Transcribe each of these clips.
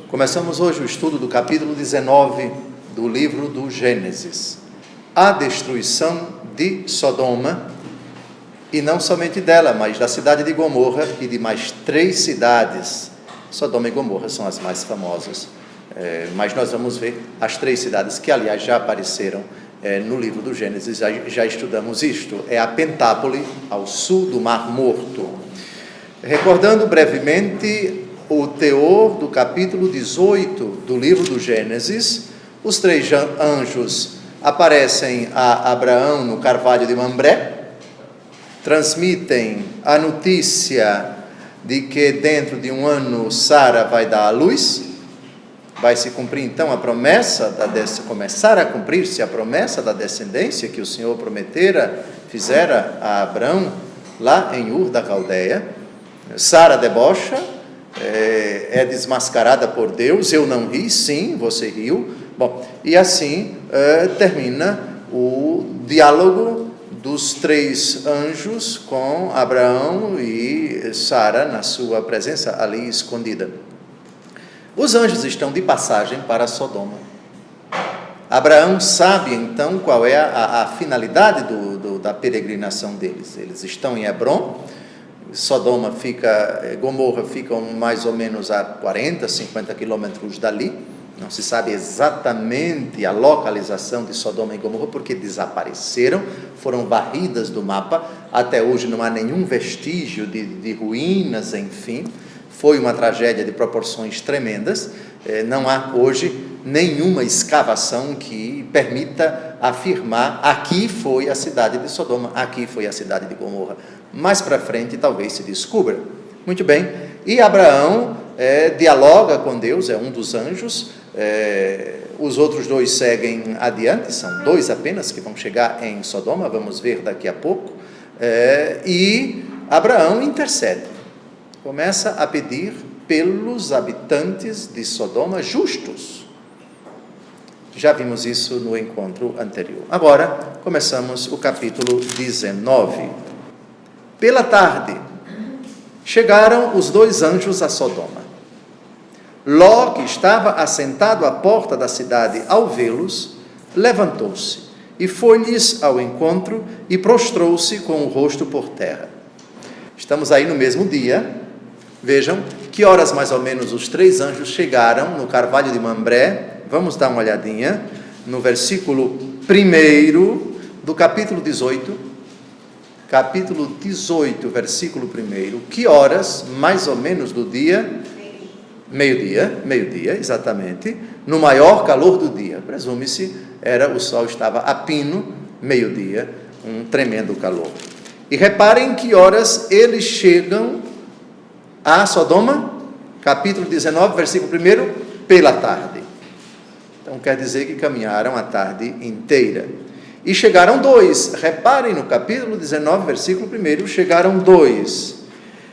Começamos hoje o estudo do capítulo 19 do livro do Gênesis. A destruição de Sodoma, e não somente dela, mas da cidade de Gomorra e de mais 3 cidades. Sodoma e Gomorra são as mais famosas, mas nós vamos ver as 3 cidades que, aliás, já apareceram no livro do Gênesis, já estudamos isto. É a Pentápole, ao sul do Mar Morto. Recordando brevemente o teor do capítulo 18 do livro do Gênesis, os 3 anjos aparecem a Abraão no carvalho de Mambré, transmitem a notícia de que dentro de um ano Sara vai dar à luz, vai se cumprir então a promessa, começar a cumprir-se a promessa da descendência que o Senhor fizera a Abraão lá em Ur da Caldeia. Sara debocha, é desmascarada por Deus. Eu não ri, sim, você riu. Bom, e assim termina o diálogo dos 3 anjos com Abraão e Sara na sua presença ali escondida. Os anjos estão de passagem para Sodoma. Abraão sabe então qual é a finalidade da peregrinação deles. Eles estão em Hebrom. Gomorra ficam mais ou menos a 40, 50 quilômetros dali. Não se sabe exatamente a localização de Sodoma e Gomorra, porque desapareceram, foram varridas do mapa. Até hoje não há nenhum vestígio de ruínas, enfim. Foi uma tragédia de proporções tremendas. Não há hoje nenhuma escavação que permita afirmar: aqui foi a cidade de Sodoma, aqui foi a cidade de Gomorra. Mais para frente talvez se descubra. Muito bem, e Abraão dialoga com Deus, é um dos anjos. Os outros 2 seguem adiante, são 2 apenas que vão chegar em Sodoma, vamos ver daqui a pouco. E Abraão intercede, começa a pedir pelos habitantes de Sodoma justos. Já vimos isso no encontro anterior. Agora começamos o capítulo 19. Pela tarde, chegaram os 2 anjos a Sodoma. Ló, que estava assentado à porta da cidade, ao vê-los, levantou-se e foi-lhes ao encontro e prostrou-se com o rosto por terra. Estamos aí no mesmo dia. Vejam que horas mais ou menos os 3 anjos chegaram no carvalho de Mambré. Vamos dar uma olhadinha no versículo 1 do capítulo 18. Capítulo 18, versículo 1. Que horas mais ou menos do dia? Meio-dia, exatamente. No maior calor do dia. Presume-se, o sol estava a pino, meio-dia, um tremendo calor. E reparem que horas eles chegam a Sodoma, capítulo 19, versículo 1, pela tarde. Então quer dizer que caminharam a tarde inteira. E chegaram 2, reparem no capítulo 19, versículo 1, chegaram 2.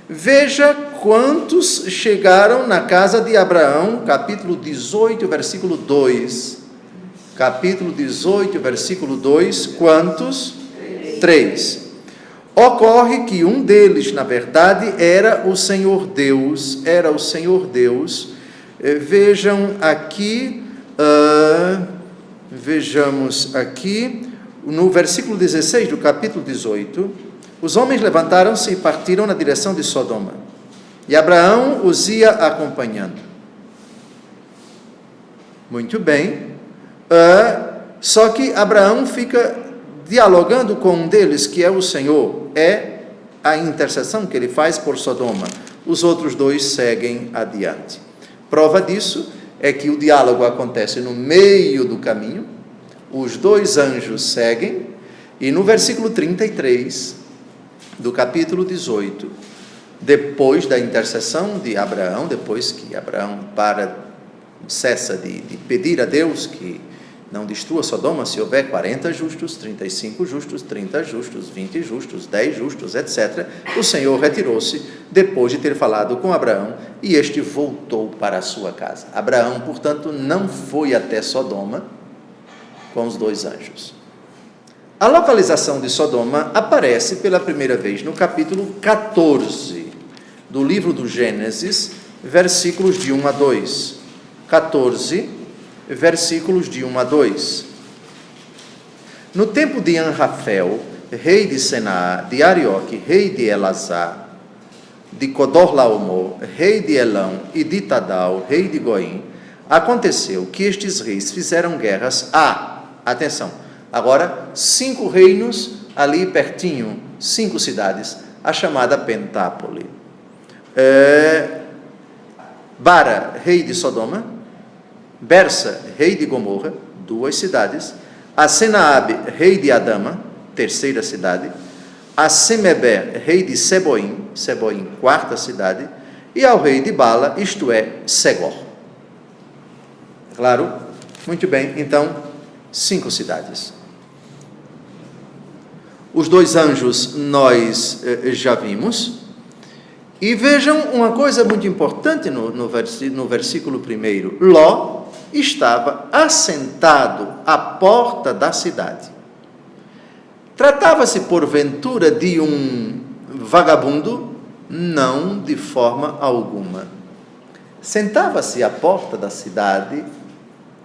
Veja quantos chegaram na casa de Abraão, capítulo 18, versículo 2. Capítulo 18, versículo 2, quantos? 3. Ocorre que um deles, na verdade, era o Senhor Deus. Vejam aqui, vejamos aqui, no versículo 16 do capítulo 18, os homens levantaram-se e partiram na direção de Sodoma, e Abraão os ia acompanhando. Muito bem, só que Abraão fica dialogando com um deles, que é o Senhor, é a intercessão que ele faz por Sodoma. Os outros 2 seguem adiante. Prova disso é que o diálogo acontece no meio do caminho, os 2 anjos seguem, e no versículo 33 do capítulo 18, depois da intercessão de Abraão, depois que Abraão cessa de pedir a Deus que não destrua Sodoma se houver 40 justos, 35 justos, 30 justos, 20 justos, 10 justos, etc. O Senhor retirou-se depois de ter falado com Abraão e este voltou para a sua casa. Abraão, portanto, não foi até Sodoma com os 2 anjos. A localização de Sodoma aparece pela primeira vez no capítulo 14 do livro do Gênesis, versículos de 1 a 2. 14, versículos de 1 a 2. No tempo de Anrafel, rei de Senaá, de Arioque, rei de Elazar, de Codorlaomer, rei de Elão, e de Tadal, rei de Goim, aconteceu que estes reis fizeram guerras atenção, agora 5 reinos ali pertinho, 5 cidades, a chamada Pentápole. Bara, rei de Sodoma, Bersa, rei de Gomorra, 2 cidades, a Senaabe, rei de Adama, 3ª cidade, a Semeber, rei de Seboim, 4ª cidade, e ao rei de Bala, isto é, Segor. Claro? Muito bem, então, 5 cidades. Os 2 anjos nós já vimos. E vejam uma coisa muito importante no versículo 1. Ló estava assentado à porta da cidade. Tratava-se, porventura, de um vagabundo? Não, de forma alguma. Sentava-se à porta da cidade,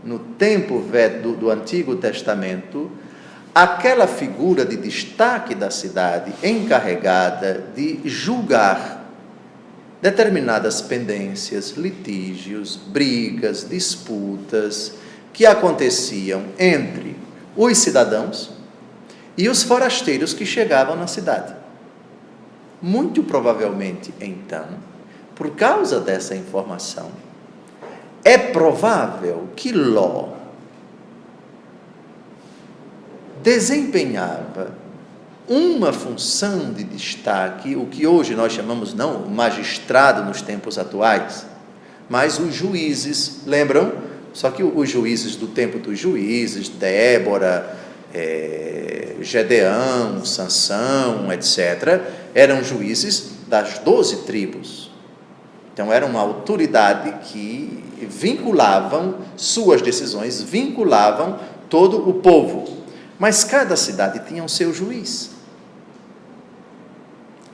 no tempo do Antigo Testamento, aquela figura de destaque da cidade, encarregada de julgar determinadas pendências, litígios, brigas, disputas que aconteciam entre os cidadãos e os forasteiros que chegavam na cidade. Muito provavelmente, então, por causa dessa informação, é provável que Ló desempenhava uma função de destaque, o que hoje nós chamamos, não o magistrado nos tempos atuais, mas os juízes, lembram? Só que os juízes do tempo dos juízes, Débora, Gedeão, Sansão, etc., eram juízes das 12 tribos. Então, era uma autoridade que vinculavam suas decisões, vinculavam todo o povo. Mas cada cidade tinha o seu juiz.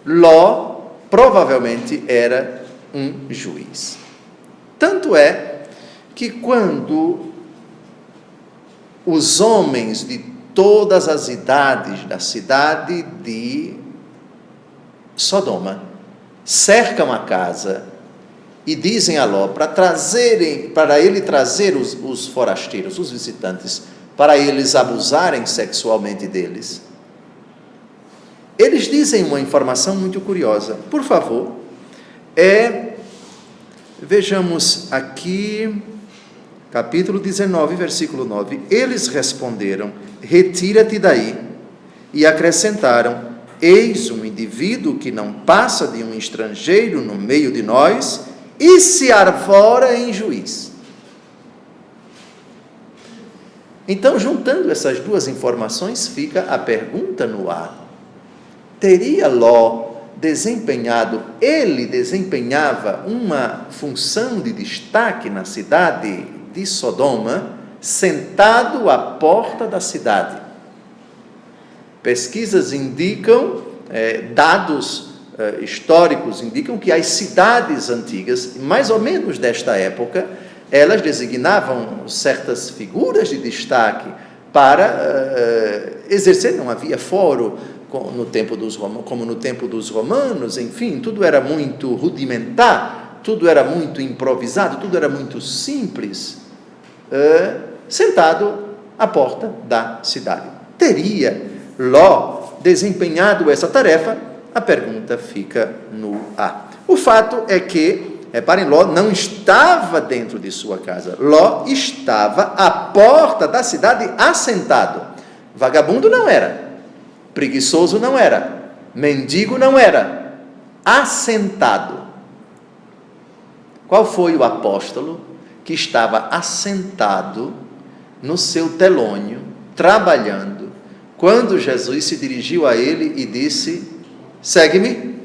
Ló provavelmente era um juiz. Tanto é que quando os homens de todas as idades da cidade de Sodoma cercam a casa e dizem a Ló para ele trazer os forasteiros, os visitantes, para eles abusarem sexualmente deles, eles dizem uma informação muito curiosa. Por favor, vejamos aqui, capítulo 19, versículo 9. Eles responderam: retira-te daí. E acrescentaram: eis um indivíduo que não passa de um estrangeiro no meio de nós e se arvora em juiz. Então, juntando essas 2 informações, fica a pergunta no ar. Teria Ló desempenhava uma função de destaque na cidade de Sodoma, sentado à porta da cidade? Pesquisas indicam, dados históricos indicam que as cidades antigas, mais ou menos desta época, elas designavam certas figuras de destaque para exercer, não havia fórum como no tempo dos romanos, enfim, tudo era muito rudimentar, tudo era muito improvisado, tudo era muito simples, sentado à porta da cidade. Teria Ló desempenhado essa tarefa? A pergunta fica no ar. O fato é que, reparem, Ló não estava dentro de sua casa. Ló estava à porta da cidade assentado. Vagabundo não era. Preguiçoso não era. Mendigo não era. Assentado. Qual foi o apóstolo que estava assentado no seu telônio, trabalhando, quando Jesus se dirigiu a ele e disse: segue-me?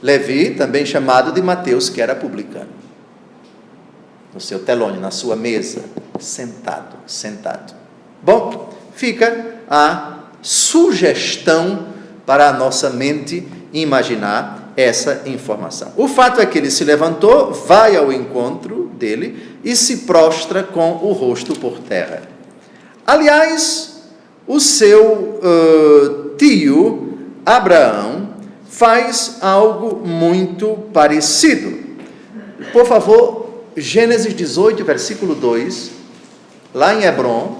Levi, também chamado de Mateus, que era publicano. No seu telônio, na sua mesa, sentado. Bom, fica a sugestão para a nossa mente imaginar essa informação. O fato é que ele se levantou, vai ao encontro dele e se prostra com o rosto por terra. Aliás, o seu tio Abraão faz algo muito parecido. Por favor, Gênesis 18, versículo 2, lá em Hebrom,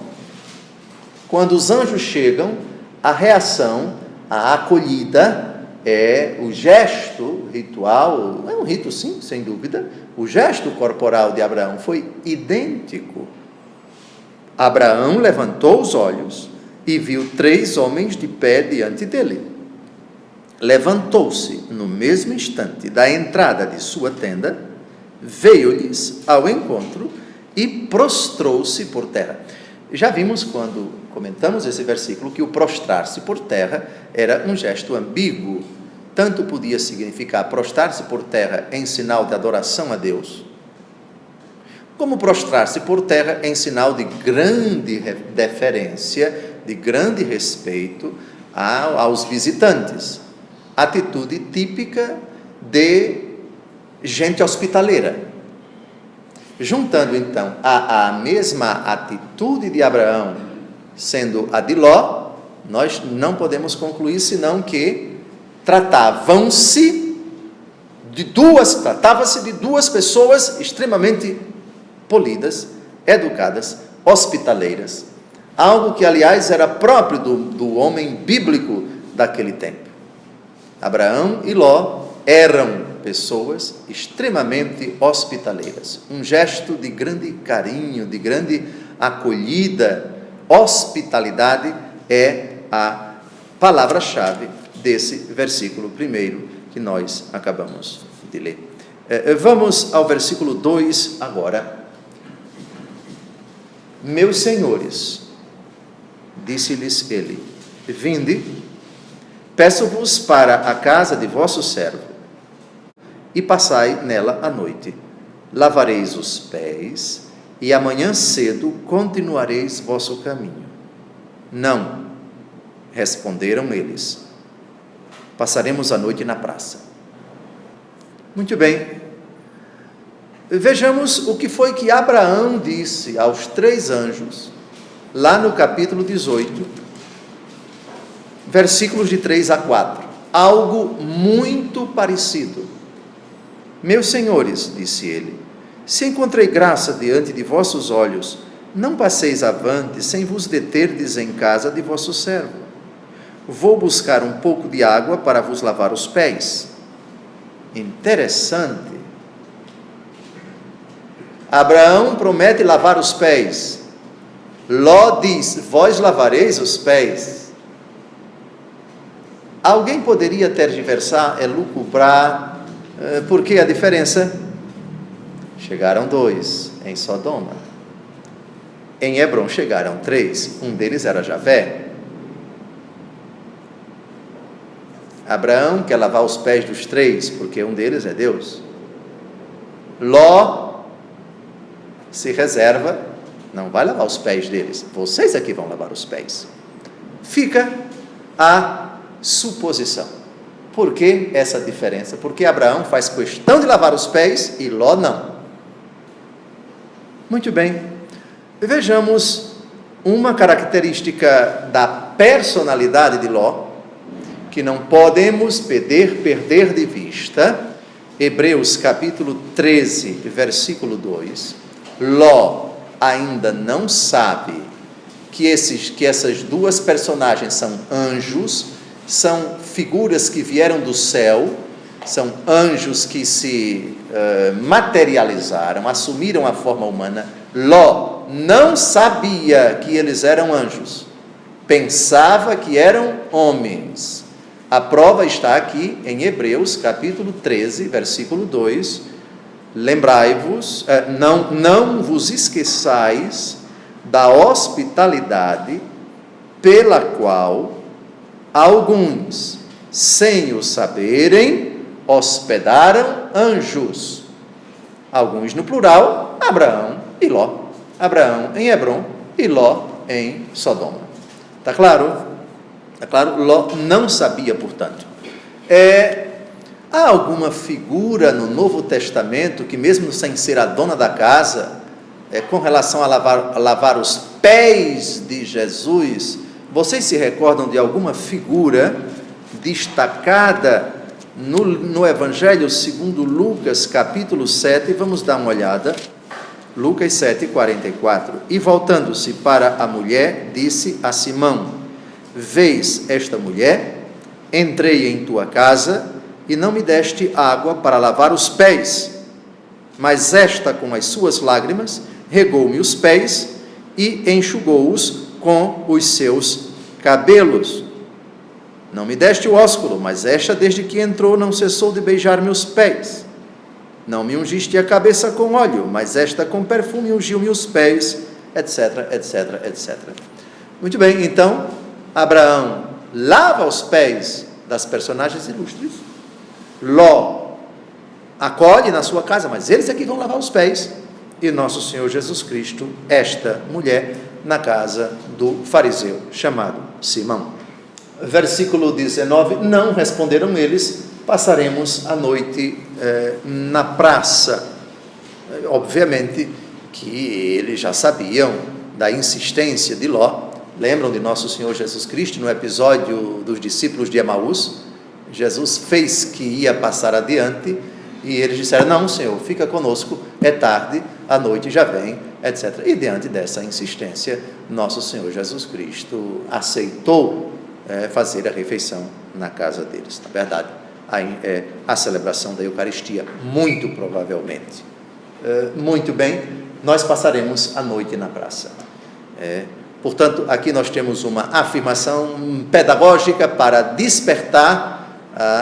quando os anjos chegam, a reação, a acolhida, é o gesto ritual, é um rito sim, sem dúvida, o gesto corporal de Abraão foi idêntico. Abraão levantou os olhos e viu 3 homens de pé diante dele. Levantou-se no mesmo instante da entrada de sua tenda, veio-lhes ao encontro e prostrou-se por terra. Já vimos quando comentamos esse versículo que o prostrar-se por terra era um gesto ambíguo. Tanto podia significar prostrar-se por terra em sinal de adoração a Deus, como prostrar-se por terra em sinal de grande deferência, de grande respeito aos visitantes. Atitude típica de gente hospitaleira. Juntando então a mesma atitude de Abraão, sendo a de Ló, nós não podemos concluir senão que tratavam-se de duas pessoas extremamente polidas, educadas, hospitaleiras, algo que aliás era próprio do homem bíblico daquele tempo. Abraão e Ló eram pessoas extremamente hospitaleiras, um gesto de grande carinho, de grande acolhida. Hospitalidade é a palavra-chave desse versículo primeiro que nós acabamos de ler. Vamos ao versículo 2 agora. Meus senhores, disse-lhes ele, vinde, peço-vos para a casa de vosso servo, e passai nela a noite. Lavareis os pés, e amanhã cedo continuareis vosso caminho. Não, responderam eles, passaremos a noite na praça. Muito bem, vejamos o que foi que Abraão disse aos 3 anjos, lá no capítulo 18, versículos de 3 a 4, algo muito parecido. Meus senhores, disse ele, se encontrei graça diante de vossos olhos, não passeis avante sem vos deterdes em casa de vosso servo. Vou buscar um pouco de água para vos lavar os pés. Interessante. Abraão promete lavar os pés. Ló diz, vós lavareis os pés. Alguém poderia tergiversar, elucubrar, por que a diferença? Chegaram 2 em Sodoma. Em Hebrom chegaram 3, um deles era Javé. Abraão quer lavar os pés dos 3, porque um deles é Deus. Ló se reserva, não vai lavar os pés deles, vocês aqui vão lavar os pés. Fica a suposição. Por que essa diferença? Porque Abraão faz questão de lavar os pés e Ló não. Muito bem, vejamos uma característica da personalidade de Ló, que não podemos perder de vista. Hebreus capítulo 13, versículo 2, Ló ainda não sabe que essas 2 personagens são anjos, são figuras que vieram do céu, são anjos que se materializaram, assumiram a forma humana. Ló não sabia que eles eram anjos, pensava que eram homens. A prova está aqui em Hebreus capítulo 13, versículo 2, lembrai-vos, não vos esqueçais da hospitalidade pela qual alguns, sem o saberem, hospedaram anjos. Alguns no plural, Abraão e Ló. Abraão em Hebrom e Ló em Sodoma. Está claro? Está claro? Ló não sabia, portanto. Há alguma figura no Novo Testamento que, mesmo sem ser a dona da casa, com relação a lavar os pés de Jesus, vocês se recordam de alguma figura destacada no Evangelho segundo Lucas, capítulo 7? Vamos dar uma olhada. Lucas 7:44. E voltando-se para a mulher, disse a Simão: vês esta mulher? Entrei em tua casa e não me deste água para lavar os pés, mas esta, com as suas lágrimas, regou-me os pés e enxugou-os com os seus cabelos. Não me deste o ósculo, mas esta, desde que entrou, não cessou de beijar-me os pés. Não me ungiste a cabeça com óleo, mas esta com perfume ungiu-me os pés, etc, etc, etc. Muito bem, então, Abraão lava os pés das personagens ilustres, Ló acolhe na sua casa, mas eles é que vão lavar os pés, e nosso Senhor Jesus Cristo, esta mulher, na casa do fariseu, chamado Simão. Versículo 19, não responderam eles, passaremos a noite na praça. Obviamente que eles já sabiam da insistência de Ló. Lembram de nosso Senhor Jesus Cristo no episódio dos discípulos de Emaús? Jesus fez que ia passar adiante e eles disseram: não, Senhor, fica conosco, é tarde, a noite já vem, etc. E diante dessa insistência, nosso Senhor Jesus Cristo aceitou fazer a refeição na casa deles. Na verdade, a celebração da Eucaristia, muito provavelmente. Muito bem, nós passaremos a noite na praça. Portanto, aqui nós temos uma afirmação pedagógica para despertar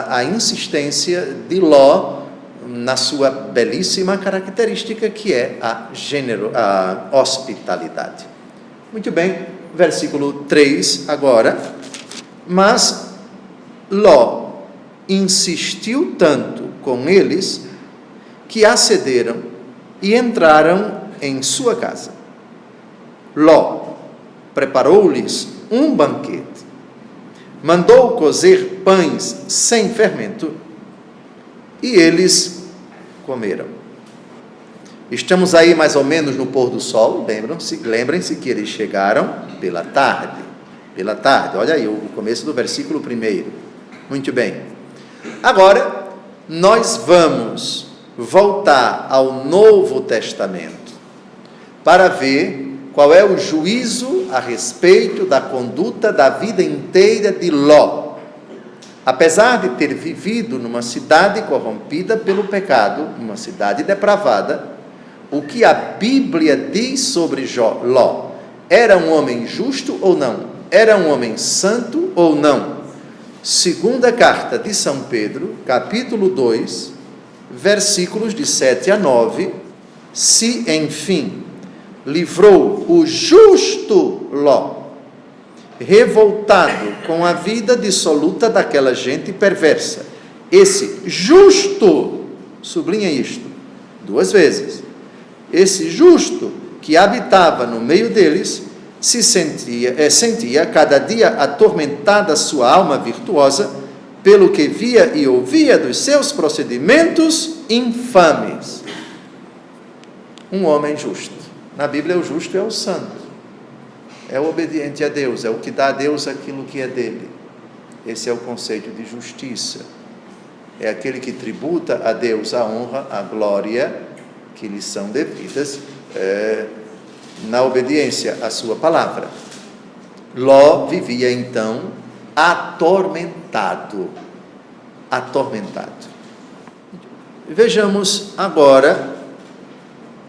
a insistência de Ló na sua belíssima característica, que é a hospitalidade. Muito bem, versículo 3 agora. Mas Ló insistiu tanto com eles que acederam e entraram em sua casa. Ló preparou-lhes um banquete, mandou cozer pães sem fermento e eles comeram. Estamos aí mais ou menos no pôr do sol. Lembrem-se que eles chegaram pela tarde, olha aí o começo do versículo 1. Muito bem, agora nós vamos voltar ao Novo Testamento para ver qual é o juízo a respeito da conduta da vida inteira de Ló. Apesar de ter vivido numa cidade corrompida pelo pecado, uma cidade depravada, o que a Bíblia diz sobre Ló? Era um homem justo ou não? Era um homem santo ou não? Segunda carta de São Pedro, capítulo 2, versículos de 7 a 9, se, enfim, livrou o justo Ló, revoltado com a vida dissoluta daquela gente perversa. Esse justo, sublinha isto 2 vezes, esse justo que habitava no meio deles, sentia cada dia atormentada sua alma virtuosa, pelo que via e ouvia dos seus procedimentos infames. Um homem justo. Na Bíblia, o justo é o santo, é o obediente a Deus, é o que dá a Deus aquilo que é dele. Esse é o conceito de justiça. É aquele que tributa a Deus a honra, a glória que lhe são devidas, na obediência à sua palavra. Ló vivia então atormentado. Vejamos agora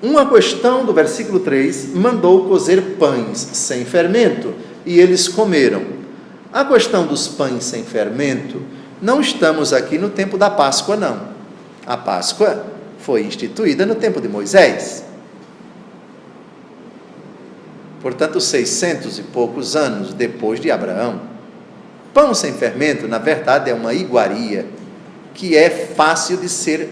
uma questão do versículo 3, mandou cozer pães sem fermento, e eles comeram. A questão dos pães sem fermento, não estamos aqui no tempo da Páscoa, não. A Páscoa foi instituída no tempo de Moisés. Portanto, 600 e poucos anos depois de Abraão. Pão sem fermento, na verdade, é uma iguaria que é fácil de ser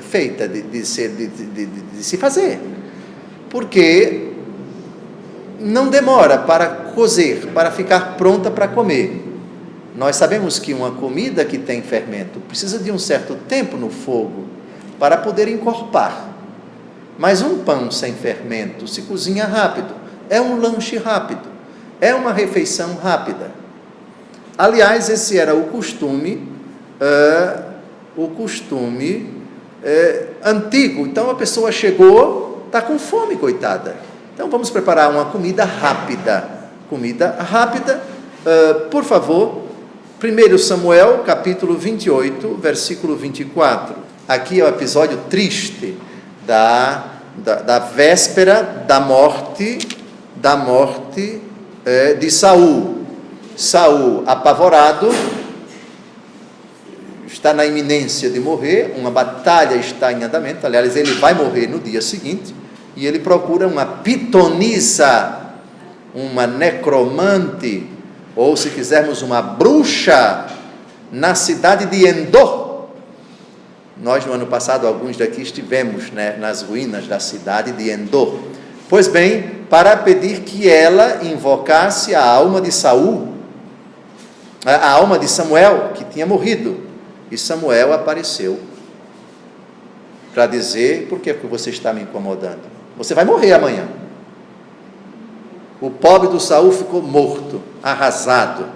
feita, de se fazer, porque não demora para cozer, para ficar pronta para comer. Nós sabemos que uma comida que tem fermento precisa de um certo tempo no fogo para poder encorpar. Mas um pão sem fermento se cozinha rápido, é um lanche rápido, é uma refeição rápida. Aliás, esse era o costume antigo. Então a pessoa chegou, está com fome, coitada. Então vamos preparar uma comida rápida. Por favor, 1 Samuel, capítulo 28, versículo 24. Aqui é o episódio triste da véspera da morte de Saul. Saul, apavorado, está na iminência de morrer, uma batalha está em andamento. Aliás, ele vai morrer no dia seguinte, e ele procura uma pitonisa, uma necromante, ou se quisermos uma bruxa, na cidade de Endor. Nós no ano passado, alguns daqui estivemos, nas ruínas da cidade de Endor. Pois bem, para pedir que ela invocasse a alma de Saul, a alma de Samuel, que tinha morrido. E Samuel apareceu para dizer: por que você está me incomodando? Você vai morrer amanhã. O pobre do Saul ficou morto, arrasado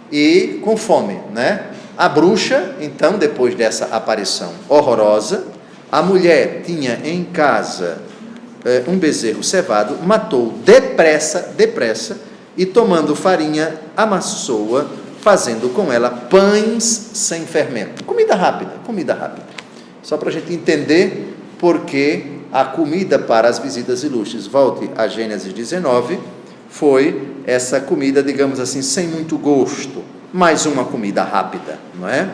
e com fome, A bruxa, então, depois dessa aparição horrorosa, a mulher tinha em casa um bezerro cevado, matou depressa, e tomando farinha, amassou-a, fazendo com ela pães sem fermento. Comida rápida. Só para a gente entender por que a comida para as visitas ilustres, volte a Gênesis 19, foi essa comida, digamos assim, sem muito gosto, mas uma comida rápida, não é?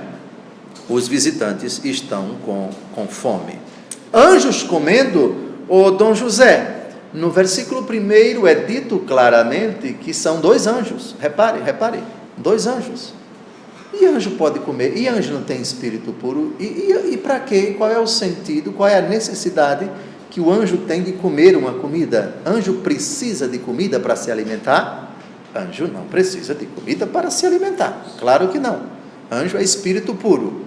Os visitantes estão com fome. Anjos comendo, Dom José, no versículo 1 é dito claramente que são 2 anjos, repare, 2 anjos. E anjo pode comer, e anjo não tem espírito puro, e para quê? Qual é o sentido, qual é a necessidade que o anjo tem de comer uma comida? Anjo precisa de comida para se alimentar? Anjo não precisa de comida para se alimentar, claro que não. Anjo é espírito puro,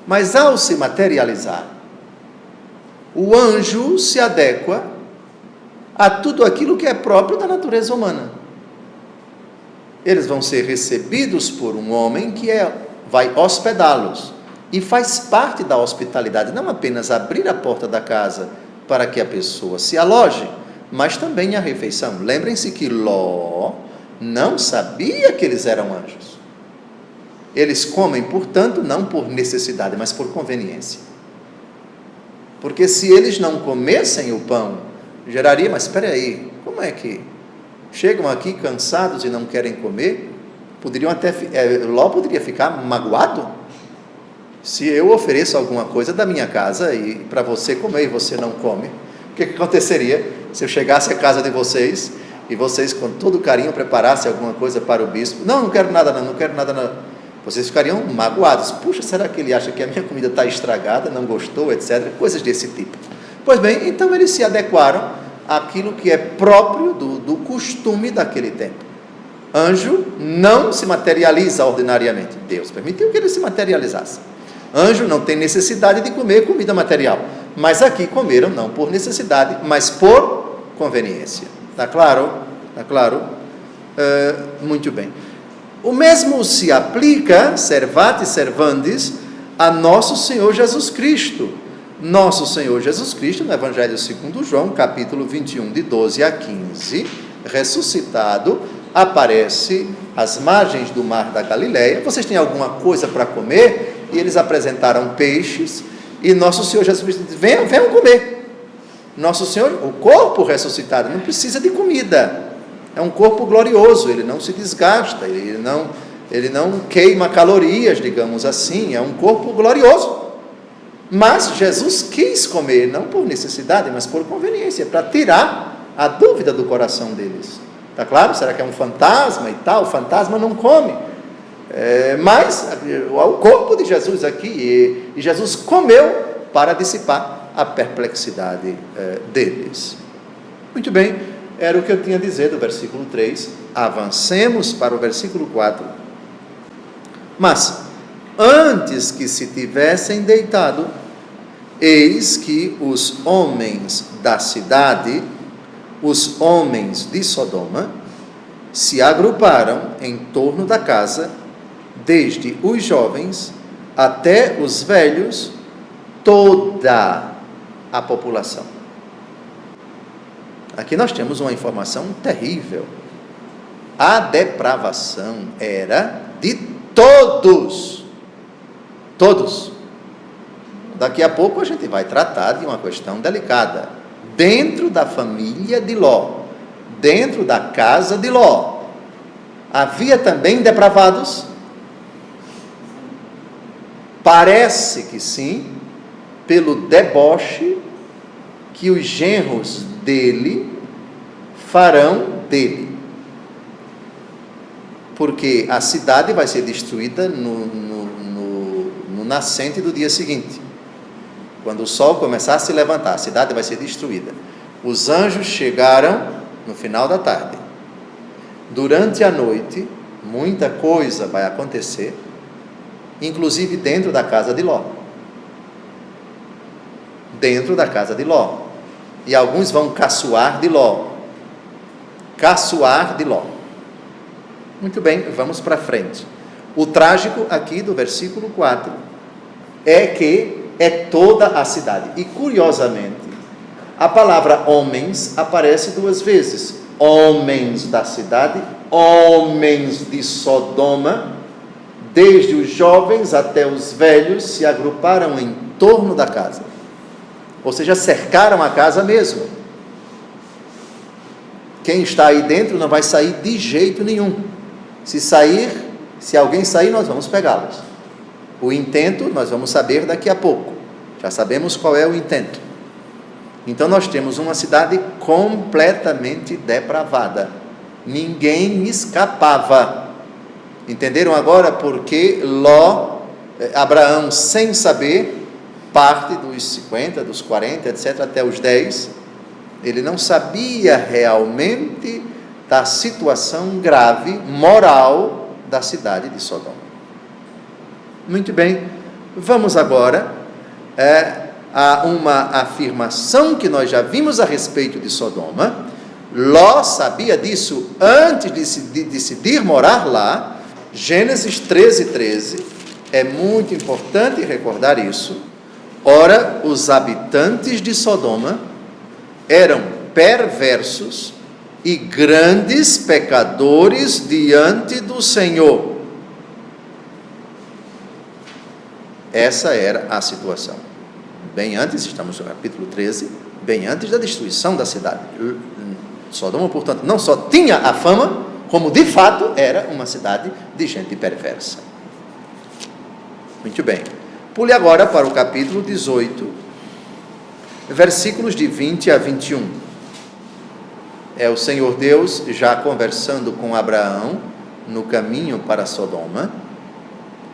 mas ao se materializar, o anjo se adequa a tudo aquilo que é próprio da natureza humana. Eles vão ser recebidos por um homem que vai hospedá-los, e faz parte da hospitalidade, não apenas abrir a porta da casa para que a pessoa se aloje, mas também a refeição. Lembrem-se que Ló não sabia que eles eram anjos. Eles comem, portanto, não por necessidade, mas por conveniência. Porque se eles não comessem o pão, geraria, mas espera aí, como é que chegam aqui cansados e não querem comer? Ló poderia ficar magoado se eu ofereço alguma coisa da minha casa e para você comer e você não come. O que aconteceria se eu chegasse à casa de vocês e vocês com todo carinho preparassem alguma coisa para o bispo? Não quero nada não. Vocês ficariam magoados. Puxa, será que ele acha que a minha comida está estragada, não gostou, etc. Coisas desse tipo. Pois bem, então eles se adequaram àquilo que é próprio do costume daquele tempo. Anjo não se materializa ordinariamente. Deus permitiu que ele se materializasse. Anjo não tem necessidade de comer comida material. Mas aqui comeram não por necessidade, mas por conveniência. Está claro? Muito bem. O mesmo se aplica, servate servandis, a nosso Senhor Jesus Cristo. Nosso Senhor Jesus Cristo, no Evangelho segundo João, capítulo 21, de 12 a 15, ressuscitado, aparece às margens do mar da Galileia. Vocês têm alguma coisa para comer? E eles apresentaram peixes, e nosso Senhor Jesus Cristo disse: venham comer. Nosso Senhor, o corpo ressuscitado, não precisa de comida. É um corpo glorioso, ele não se desgasta, ele não queima calorias, digamos assim, é um corpo glorioso. Mas Jesus quis comer, não por necessidade, mas por conveniência, para tirar a dúvida do coração deles. Está claro? Será que é um fantasma e tal? O fantasma não come. Mas o corpo de Jesus aqui, e Jesus comeu para dissipar a perplexidade deles. Muito bem. Era o que eu tinha a dizer do versículo 3 Avancemos para o versículo 4. Mas, antes que se tivessem deitado, eis que os homens da cidade, os homens de Sodoma, se agruparam em torno da casa, desde os jovens até os velhos, toda a população. Aqui nós temos uma informação terrível. A depravação era de todos. Todos. Daqui a pouco a gente vai tratar de uma questão delicada. Dentro da família de Ló, dentro da casa de Ló, havia também depravados? Parece que sim, pelo deboche que os genros dele farão dele. Porque a cidade vai ser destruída no nascente do dia seguinte. Quando o sol começar a se levantar, a cidade vai ser destruída. Os anjos chegaram no final da tarde. Durante a noite, muita coisa vai acontecer, inclusive dentro da casa de Ló. Dentro da casa de Ló. E alguns vão caçoar de Ló. Caçoar de Ló. Muito bem, vamos para frente. O trágico aqui do versículo 4 é que é toda a cidade. E curiosamente, a palavra homens aparece duas vezes. Homens da cidade, homens de Sodoma, desde os jovens até os velhos, se agruparam em torno da casa. Ou seja, cercaram a casa mesmo. Quem está aí dentro não vai sair de jeito nenhum. Se alguém sair, nós vamos pegá-los. O intento, nós vamos saber daqui a pouco. Já sabemos qual é o intento. Então, nós temos uma cidade completamente depravada. Ninguém escapava. Entenderam agora porque Abraão, sem saber, parte dos 50, dos 40, etc., até os 10, ele não sabia realmente da situação grave, moral, da cidade de Sodoma. Muito bem, vamos agora a uma afirmação que nós já vimos a respeito de Sodoma. Ló sabia disso antes de decidir morar lá. Gênesis 13, é muito importante recordar isso. Ora, os habitantes de Sodoma eram perversos e grandes pecadores diante do Senhor. Essa era a situação. Bem antes, estamos no capítulo 13, bem antes da destruição da cidade. Sodoma, portanto, não só tinha a fama, como de fato era uma cidade de gente perversa. Muito bem. Pule agora para o capítulo 18, versículos de 20 a 21. É o Senhor Deus já conversando com Abraão no caminho para Sodoma.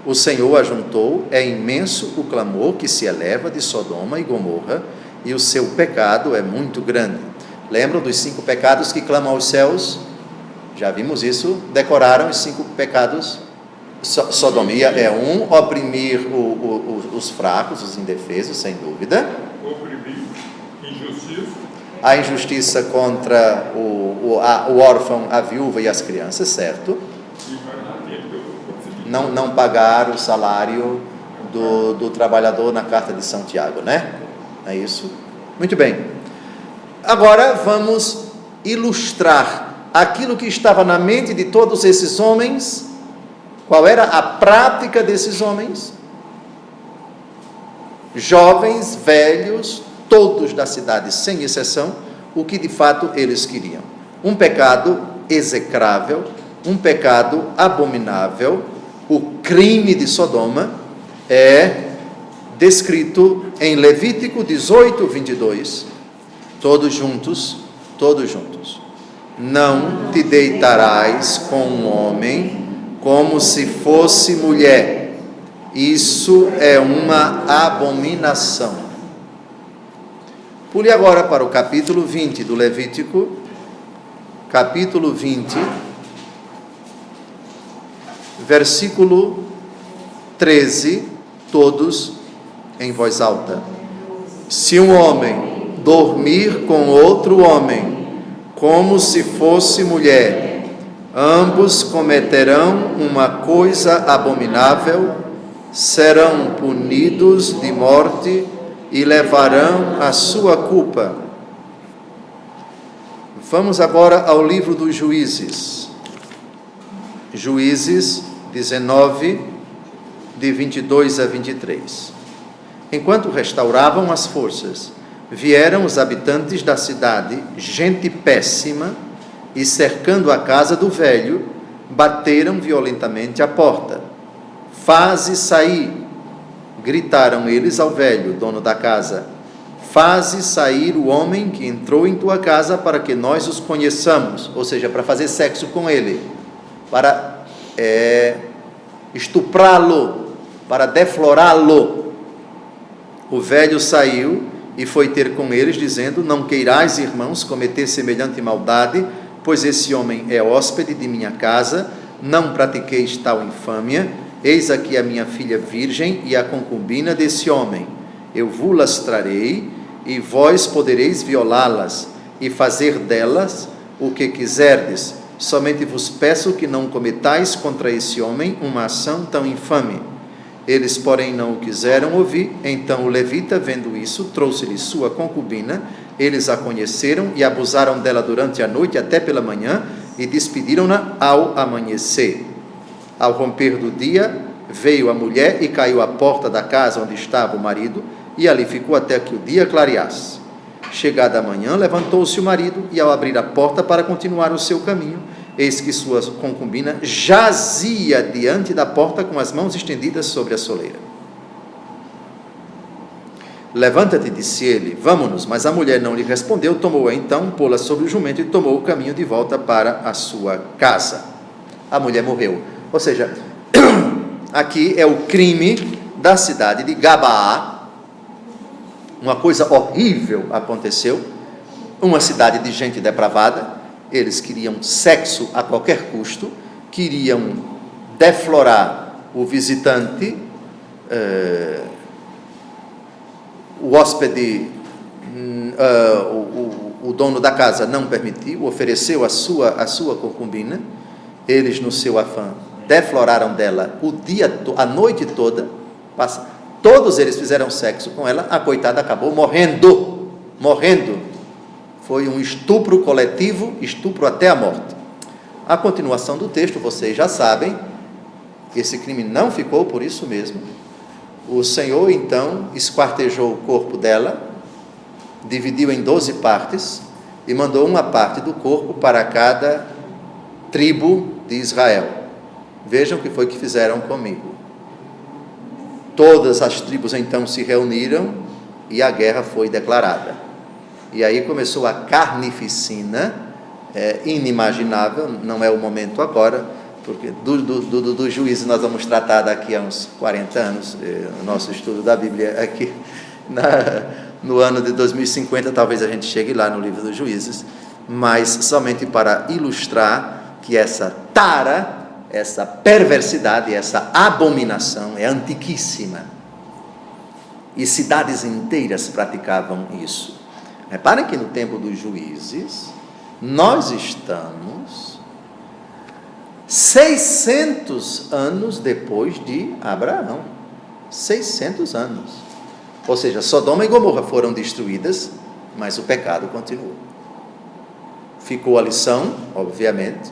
O Senhor ajuntou, é imenso o clamor que se eleva de Sodoma e Gomorra, e o seu pecado é muito grande. Lembram dos 5 pecados que clamam aos céus? Já vimos isso, decoraram os 5 pecados. Sodomia é oprimir os fracos, os indefesos, sem dúvida. Oprimir, injustiça. A injustiça contra o órfão, a viúva e as crianças, certo? Não pagar o salário do trabalhador na carta de São Tiago, né? É isso? Muito bem. Agora vamos ilustrar aquilo que estava na mente de todos esses homens. Qual era a prática desses homens? Jovens, velhos, todos da cidade, sem exceção, o que de fato eles queriam. Um pecado execrável, um pecado abominável. O crime de Sodoma é descrito em Levítico 18, 22. Todos juntos. Não te deitarás com um homem como se fosse mulher. Isso é uma abominação. Pule agora para o capítulo 20 do Levítico. Capítulo 20, Versículo 13, todos em voz alta. Se um homem dormir com outro homem, como se fosse mulher, ambos cometerão uma coisa abominável, serão punidos de morte e levarão a sua culpa. Vamos agora ao livro dos Juízes. Juízes 19, de 22 a 23. Enquanto restauravam as forças, vieram os habitantes da cidade, gente péssima, e cercando a casa do velho, bateram violentamente a porta. Faze sair, gritaram eles ao velho, dono da casa. Faze sair o homem que entrou em tua casa para que nós os conheçamos, ou seja, para fazer sexo com ele, para estuprá-lo, para deflorá-lo. O velho saiu e foi ter com eles, dizendo: não queirais, irmãos, cometer semelhante maldade, pois esse homem é hóspede de minha casa, não pratiqueis tal infâmia. Eis aqui a minha filha virgem e a concubina desse homem. Eu vos trarei, e vós podereis violá-las e fazer delas o que quiserdes. Somente vos peço que não cometais contra esse homem uma ação tão infame. Eles, porém, não o quiseram ouvir. Então o levita, vendo isso, trouxe-lhe sua concubina. Eles a conheceram e abusaram dela durante a noite até pela manhã e despediram-na ao amanhecer. Ao romper do dia, veio a mulher e caiu à porta da casa onde estava o marido, e ali ficou até que o dia clareasse. Chegada a manhã, levantou-se o marido, e ao abrir a porta para continuar o seu caminho, eis que sua concubina jazia diante da porta com as mãos estendidas sobre a soleira. Levanta-te, disse ele, vamo-nos. Mas a mulher não lhe respondeu. Tomou-a então, pô-la sobre o jumento e tomou o caminho de volta para a sua casa. A mulher morreu. Ou seja, aqui é o crime da cidade de Gabaá. Uma coisa horrível aconteceu. Uma cidade de gente depravada. Eles queriam sexo a qualquer custo, queriam deflorar o visitante, o hóspede, o dono da casa não permitiu, ofereceu a sua concubina. Eles, no seu afã, defloraram dela a noite toda. Todos eles fizeram sexo com ela. A coitada acabou morrendo. Foi um estupro coletivo, estupro até a morte. A continuação do texto, vocês já sabem, esse crime não ficou por isso mesmo. O Senhor, então, esquartejou o corpo dela, dividiu em 12 partes, e mandou uma parte do corpo para cada tribo de Israel. Vejam o que foi que fizeram comigo. Todas as tribos, então, se reuniram, e a guerra foi declarada. E aí começou a carnificina, inimaginável. Não é o momento agora, porque do Juízes nós vamos tratar daqui a uns 40 anos, o nosso estudo da Bíblia aqui, no ano de 2050, talvez a gente chegue lá no livro dos Juízes, mas somente para ilustrar que essa tara, essa perversidade, essa abominação é antiquíssima, e cidades inteiras praticavam isso. Reparem que no tempo dos Juízes, nós estamos 600 anos depois de Abraão. 600 anos. Ou seja, Sodoma e Gomorra foram destruídas, mas o pecado continuou. Ficou a lição, obviamente,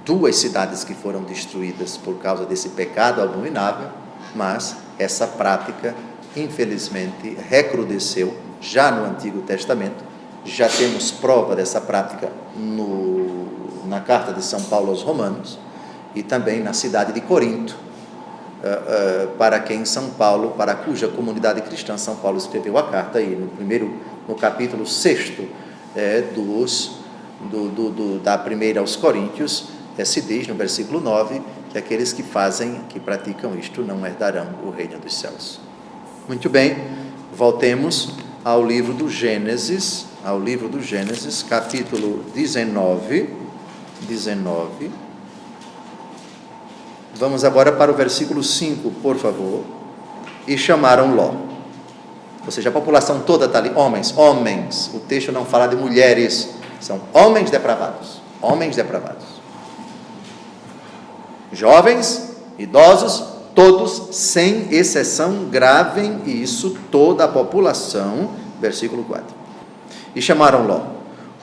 2 cidades que foram destruídas por causa desse pecado abominável, mas essa prática, infelizmente, recrudesceu já no Antigo Testamento. Já temos prova dessa prática na carta de São Paulo aos Romanos, e também na cidade de Corinto, para cuja comunidade cristã São Paulo escreveu a carta, aí no capítulo 6 da primeira aos Coríntios, se diz no versículo 9, que aqueles que praticam isto não herdarão o reino dos céus. Muito bem, voltemos ao livro do Gênesis, capítulo 19, Vamos agora para o versículo 5, por favor. E chamaram Ló. Ou seja, a população toda está ali. Homens. O texto não fala de mulheres. São homens depravados. Homens depravados. Jovens, idosos, todos, sem exceção, gravem isso, toda a população. Versículo 4. E chamaram Ló.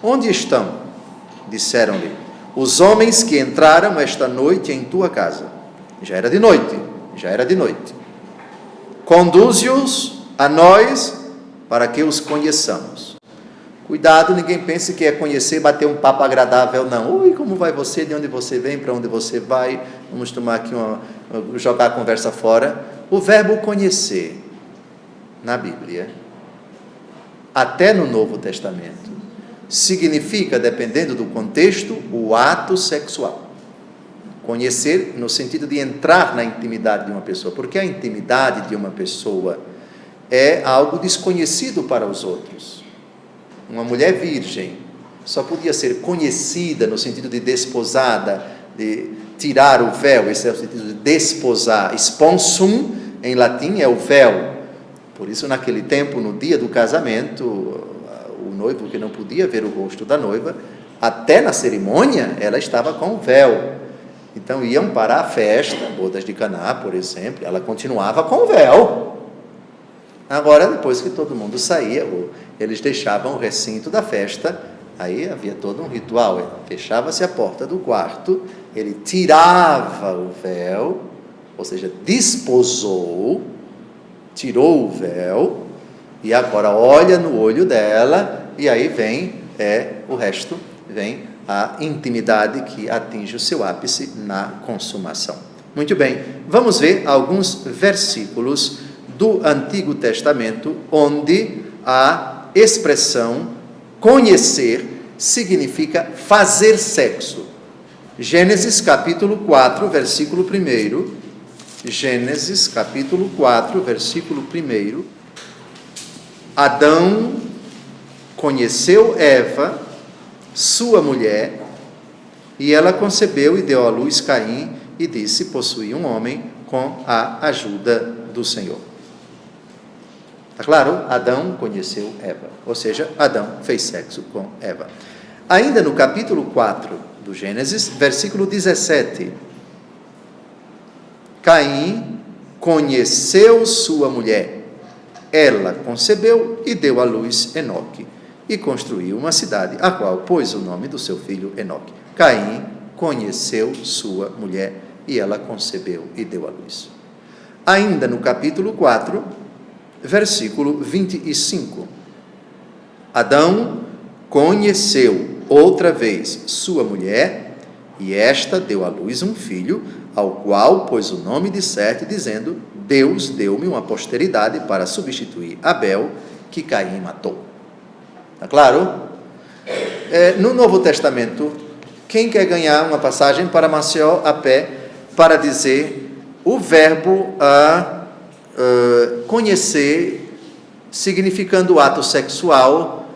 Onde estão? Disseram-lhe: os homens que entraram esta noite em tua casa. Já era de noite. Conduze-os a nós para que os conheçamos. Cuidado, ninguém pense que é conhecer, bater um papo agradável, não. Oi, como vai você? De onde você vem? Para onde você vai? Vamos tomar aqui jogar a conversa fora. O verbo conhecer, na Bíblia, até no Novo Testamento, significa, dependendo do contexto, o ato sexual. Conhecer no sentido de entrar na intimidade de uma pessoa, porque a intimidade de uma pessoa é algo desconhecido para os outros. Uma mulher virgem só podia ser conhecida no sentido de desposada, de tirar o véu, esse é o sentido de desposar. Sponsum, em latim, é o véu. Por isso, naquele tempo, no dia do casamento, o noivo que não podia ver o rosto da noiva, até na cerimônia, ela estava com o véu. Então, iam para a festa, bodas de Caná, por exemplo, ela continuava com o véu. Agora, depois que todo mundo saía, eles deixavam o recinto da festa, aí havia todo um ritual, fechava-se a porta do quarto, ele tirava o véu, ou seja, desposou, tirou o véu, e agora olha no olho dela, e aí vem o resto, vem a intimidade que atinge o seu ápice na consumação. Muito bem, vamos ver alguns versículos do Antigo Testamento, onde a expressão conhecer significa fazer sexo. Gênesis capítulo 4, versículo 1. Gênesis capítulo 4, versículo 1. Adão conheceu Eva, sua mulher, e ela concebeu e deu à luz Caim, e disse: possuí um homem com a ajuda do Senhor. Está claro? Adão conheceu Eva, ou seja, Adão fez sexo com Eva. Ainda no capítulo 4 do Gênesis, versículo 17, Caim conheceu sua mulher, ela concebeu e deu à luz Enoque, e construiu uma cidade, a qual pôs o nome do seu filho Enoque. Caim conheceu sua mulher, e ela concebeu e deu à luz. Ainda no capítulo 4, versículo 25, Adão conheceu outra vez sua mulher, e esta deu à luz um filho, ao qual pôs o nome de Sete, dizendo: Deus deu-me uma posteridade para substituir Abel, que Caim matou. Está claro? No Novo Testamento, quem quer ganhar uma passagem para Maceió a pé, para dizer o verbo conhecer, significando o ato sexual,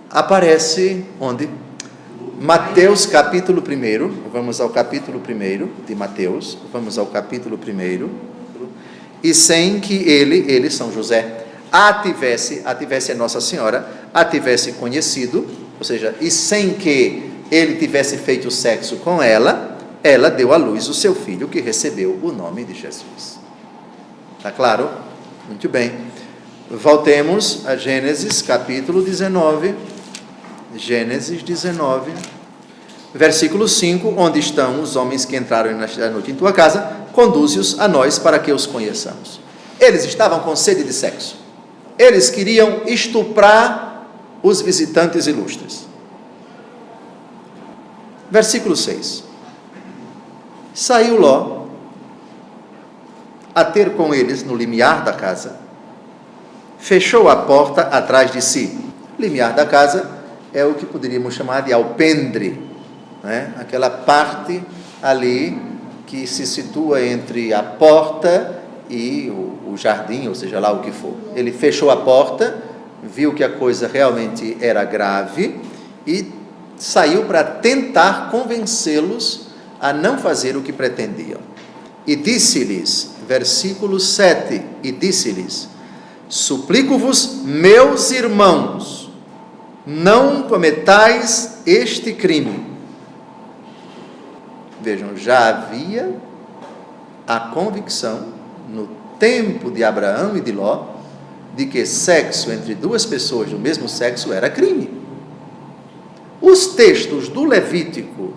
aparece onde? Mateus capítulo 1, vamos ao capítulo 1 de Mateus, vamos ao capítulo 1, e sem que ele, São José, a tivesse é Nossa Senhora, a tivesse conhecido, ou seja, e sem que ele tivesse feito sexo com ela, ela deu à luz o seu filho, que recebeu o nome de Jesus. Está claro? Muito bem. Voltemos a Gênesis capítulo 19, Gênesis 19, versículo 5, onde estão os homens que entraram nesta noite em tua casa, conduze-os a nós para que os conheçamos. Eles estavam com sede de sexo. Eles queriam estuprar os visitantes ilustres. Versículo 6. Saiu Ló a ter com eles no limiar da casa, fechou a porta atrás de si. Limiar da casa é o que poderíamos chamar de alpendre, né? Aquela parte ali que se situa entre a porta e o jardim, ou seja lá o que for. Ele fechou a porta, viu que a coisa realmente era grave e saiu para tentar convencê-los a não fazer o que pretendiam. E disse-lhes, versículo 7, e disse-lhes: suplico-vos, meus irmãos, não cometais este crime. Vejam, já havia a convicção no tempo de Abraão e de Ló de que sexo entre duas pessoas do mesmo sexo era crime. Os textos do Levítico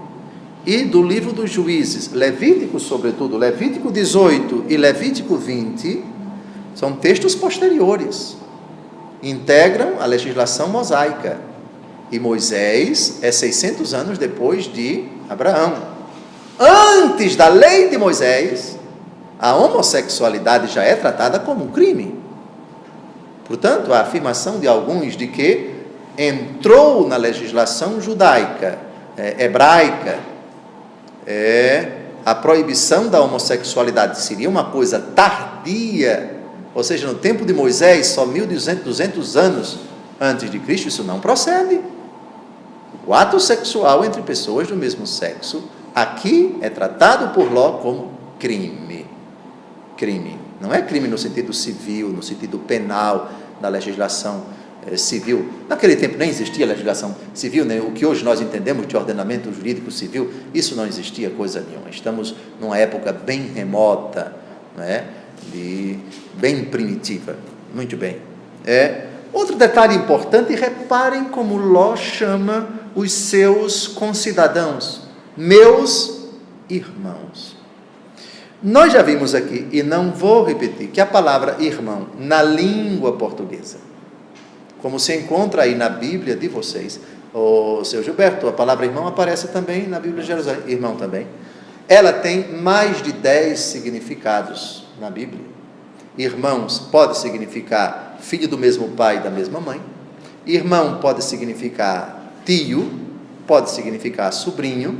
e do livro dos Juízes, Levítico sobretudo, Levítico 18 e Levítico 20, são textos posteriores, integram a legislação mosaica, e Moisés é 600 anos depois de Abraão. Antes da lei de Moisés, a homossexualidade já é tratada como um crime. Portanto, a afirmação de alguns de que entrou na legislação judaica, hebraica, a proibição da homossexualidade seria uma coisa tardia, ou seja, no tempo de Moisés, só 1200 anos antes de Cristo, isso não procede. O ato sexual entre pessoas do mesmo sexo, aqui é tratado por Ló como crime. Crime. Não é crime no sentido civil, no sentido penal da legislação civil. Naquele tempo nem existia legislação civil, né? O que hoje nós entendemos de ordenamento jurídico civil, isso não existia coisa nenhuma. Estamos numa época bem remota, né? Bem primitiva. Muito bem. Outro detalhe importante, reparem como Ló chama os seus concidadãos, meus irmãos. Nós já vimos aqui, e não vou repetir, que a palavra irmão, na língua portuguesa, como se encontra aí na Bíblia de vocês, o seu Gilberto, a palavra irmão aparece também na Bíblia de Jerusalém, irmão também, ela tem mais de 10 significados na Bíblia. Irmãos pode significar filho do mesmo pai e da mesma mãe, irmão pode significar tio, pode significar sobrinho.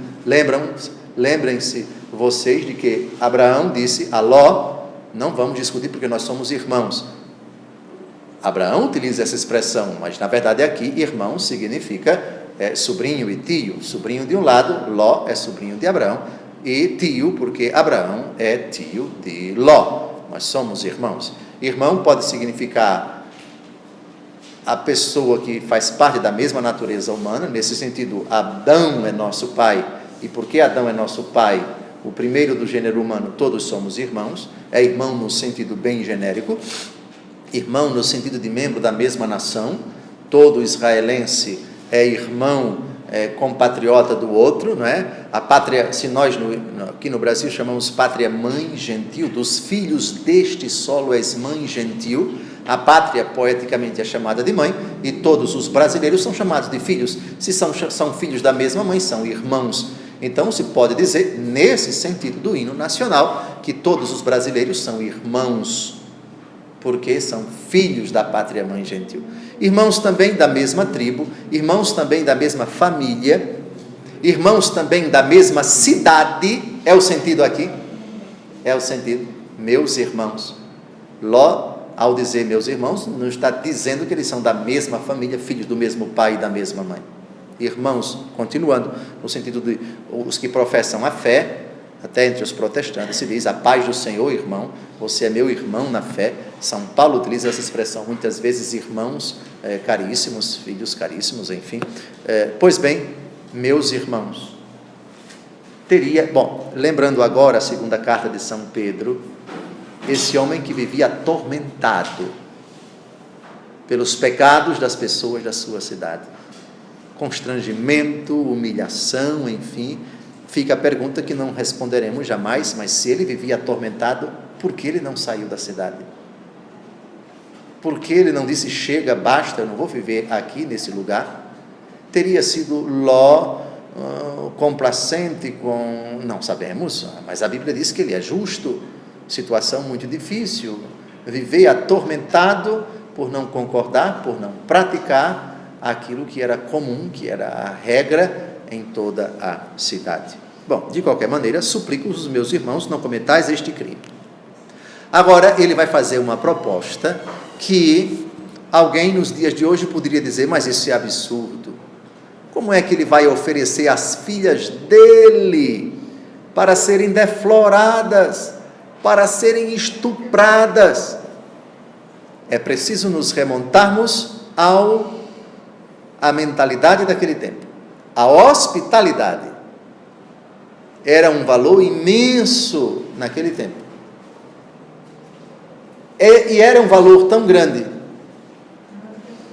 Lembrem-se vocês de que Abraão disse a Ló: não vamos discutir porque nós somos irmãos. Abraão utiliza essa expressão, mas na verdade aqui irmão significa sobrinho e tio. Sobrinho de um lado, Ló é sobrinho de Abraão, e tio porque Abraão é tio de Ló. Nós somos irmãos. Irmão pode significar a pessoa que faz parte da mesma natureza humana. Nesse sentido, Adão é nosso pai, e porque Adão é nosso pai, o primeiro do gênero humano, todos somos irmãos. É irmão no sentido bem genérico, irmão no sentido de membro da mesma nação. Todo israelense é irmão, compatriota do outro, não é? A pátria, se nós aqui no Brasil chamamos pátria mãe gentil, dos filhos deste solo és mãe gentil. A pátria poeticamente é chamada de mãe, e todos os brasileiros são chamados de filhos. Se são filhos da mesma mãe, são irmãos. Então se pode dizer, nesse sentido do hino nacional, que todos os brasileiros são irmãos, porque são filhos da pátria mãe gentil. Irmãos também da mesma tribo, irmãos também da mesma família, irmãos também da mesma cidade. É o sentido aqui? É o sentido, meus irmãos. Ló, ao dizer meus irmãos, não está dizendo que eles são da mesma família, filhos do mesmo pai e da mesma mãe. Irmãos, continuando, no sentido de os que professam a fé, até entre os protestantes se diz: a paz do Senhor, irmão, você é meu irmão na fé. São Paulo utiliza essa expressão muitas vezes, irmãos caríssimos, filhos caríssimos, enfim. Pois bem, meus irmãos. Lembrando agora a segunda carta de São Pedro, esse homem que vivia atormentado pelos pecados das pessoas da sua cidade, constrangimento, humilhação, enfim. Fica a pergunta que não responderemos jamais, mas se ele vivia atormentado, por que ele não saiu da cidade? Por que ele não disse: chega, basta, eu não vou viver aqui nesse lugar? Teria sido Ló complacente com... Não sabemos, mas a Bíblia diz que ele é justo. Situação muito difícil, viver atormentado por não concordar, por não praticar aquilo que era comum, que era a regra em toda a cidade. Bom, de qualquer maneira, suplico os meus irmãos, não cometais este crime. Agora, ele vai fazer uma proposta que alguém nos dias de hoje poderia dizer: mas isso é absurdo. Como é que ele vai oferecer as filhas dele para serem defloradas para serem estupradas. É preciso nos remontarmos à mentalidade daquele tempo. A hospitalidade era um valor imenso naquele tempo. E era um valor tão grande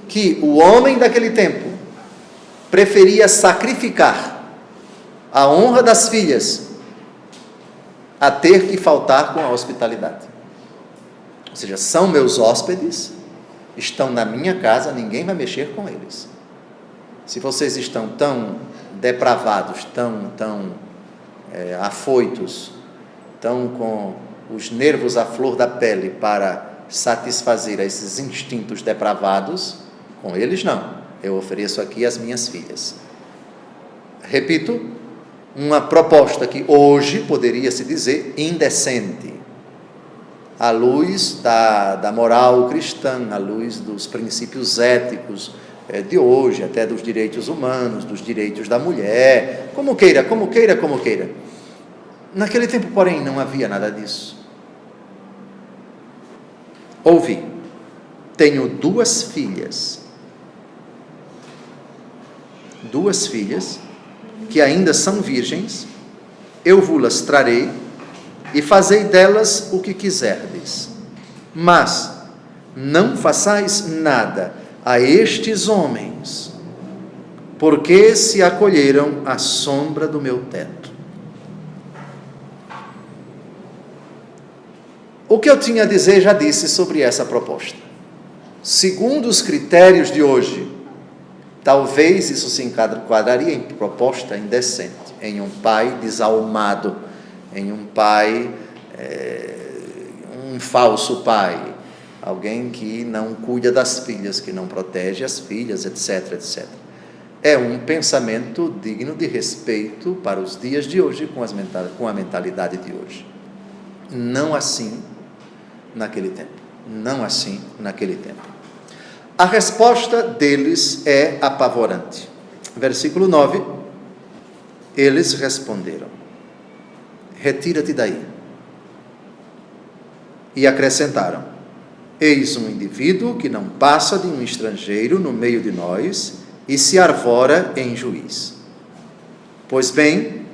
que o homem daquele tempo preferia sacrificar a honra das filhas a ter que faltar com a hospitalidade. Ou seja, são meus hóspedes, estão na minha casa, ninguém vai mexer com eles. Se vocês estão tão depravados, tão afoitos, estão com os nervos à flor da pele para satisfazer esses instintos depravados, com eles não. Eu ofereço aqui as minhas filhas. Repito, uma proposta que hoje poderia se dizer indecente, à luz da moral cristã, à luz dos princípios éticos de hoje, até dos direitos humanos, dos direitos da mulher, como queira. Naquele tempo, porém, não havia nada disso. Ouvi, tenho duas filhas que ainda são virgens, eu vos trarei e fazei delas o que quiserdes, mas não façais nada a estes homens, porque se acolheram à sombra do meu teto. O que eu tinha a dizer já disse sobre essa proposta. Segundo os critérios de hoje, talvez isso se enquadraria em proposta indecente, em um pai desalmado, em um pai, um falso pai, alguém que não cuida das filhas, que não protege as filhas, etc. É um pensamento digno de respeito para os dias de hoje, com a mentalidade de hoje. Não assim naquele tempo. A resposta deles é apavorante. Versículo 9, eles responderam: retira-te daí. E acrescentaram: eis um indivíduo que não passa de um estrangeiro no meio de nós e se arvora em juiz. Pois bem,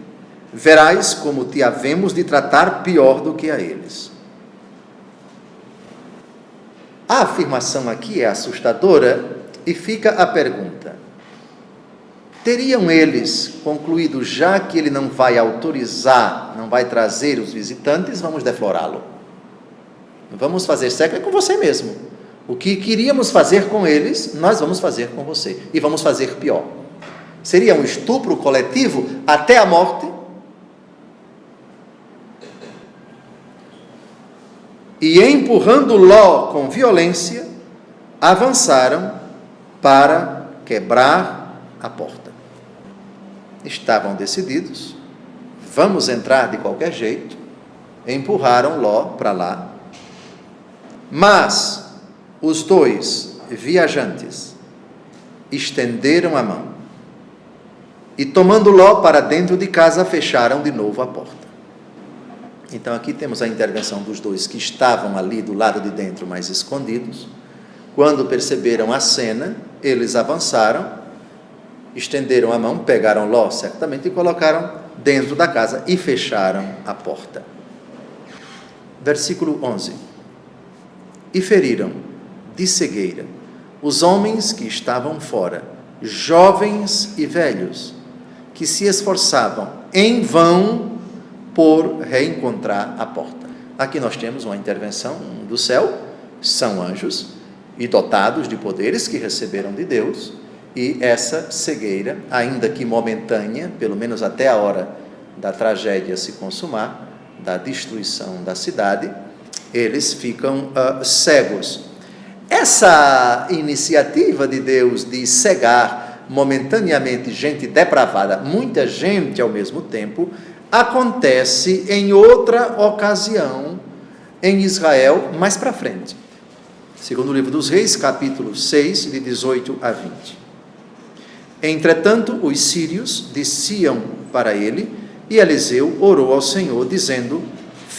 verás como te havemos de tratar pior do que a eles. A afirmação aqui é assustadora e fica a pergunta: teriam eles concluído, já que ele não vai autorizar, não vai trazer os visitantes, vamos deflorá-lo? Vamos fazer sexo com você mesmo. O que queríamos fazer com eles, nós vamos fazer com você. E vamos fazer pior. Seria um estupro coletivo até a morte? E empurrando Ló com violência, avançaram para quebrar a porta. Estavam decididos, vamos entrar de qualquer jeito, empurraram Ló para lá, mas os dois viajantes estenderam a mão e, tomando Ló para dentro de casa, fecharam de novo a porta. Então aqui temos a intervenção dos dois que estavam ali do lado de dentro, mais escondidos. Quando perceberam a cena, eles avançaram, estenderam a mão, pegaram Ló, certamente, e colocaram dentro da casa e fecharam a porta. Versículo 11. E feriram de cegueira os homens que estavam fora, jovens e velhos, que se esforçavam em vão por reencontrar a porta. Aqui nós temos uma intervenção do céu, são anjos e dotados de poderes que receberam de Deus, e essa cegueira, ainda que momentânea, pelo menos até a hora da tragédia se consumar, da destruição da cidade, eles ficam cegos. Essa iniciativa de Deus de cegar momentaneamente gente depravada, muita gente ao mesmo tempo, acontece em outra ocasião em Israel, mais para frente. Segundo o livro dos Reis, capítulo 6, de 18 a 20. Entretanto, os sírios desciam para ele, e Eliseu orou ao Senhor, dizendo: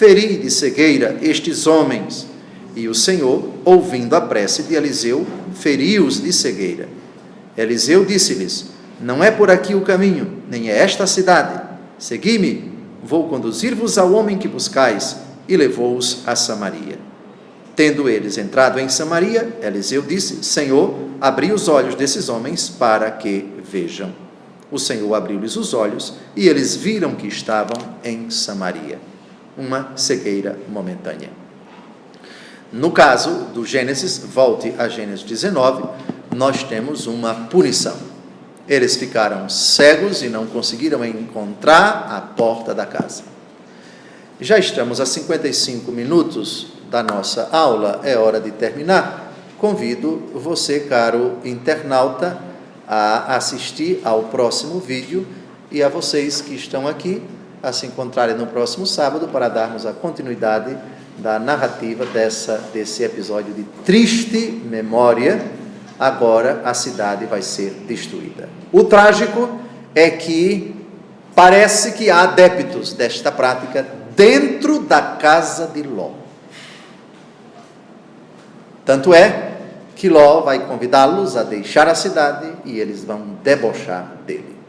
feri de cegueira estes homens. E o Senhor, ouvindo a prece de Eliseu, feriu-os de cegueira. Eliseu disse-lhes: não é por aqui o caminho, nem é esta a cidade. Segui-me, vou conduzir-vos ao homem que buscais. E levou-os a Samaria. Tendo eles entrado em Samaria, Eliseu disse: Senhor, abri os olhos desses homens para que vejam. O Senhor abriu-lhes os olhos e eles viram que estavam em Samaria. Uma cegueira momentânea. No caso do Gênesis, volte a Gênesis 19, nós temos uma punição. Eles ficaram cegos e não conseguiram encontrar a porta da casa. Já estamos a 55 minutos da nossa aula, é hora de terminar. Convido você, caro internauta, a assistir ao próximo vídeo e a vocês que estão aqui a se encontrarem no próximo sábado para darmos a continuidade da narrativa desse episódio de triste memória. Agora a cidade vai ser destruída. O trágico é que parece que há adeptos desta prática dentro da casa de Ló. Tanto é que Ló vai convidá-los a deixar a cidade e eles vão debochar dele.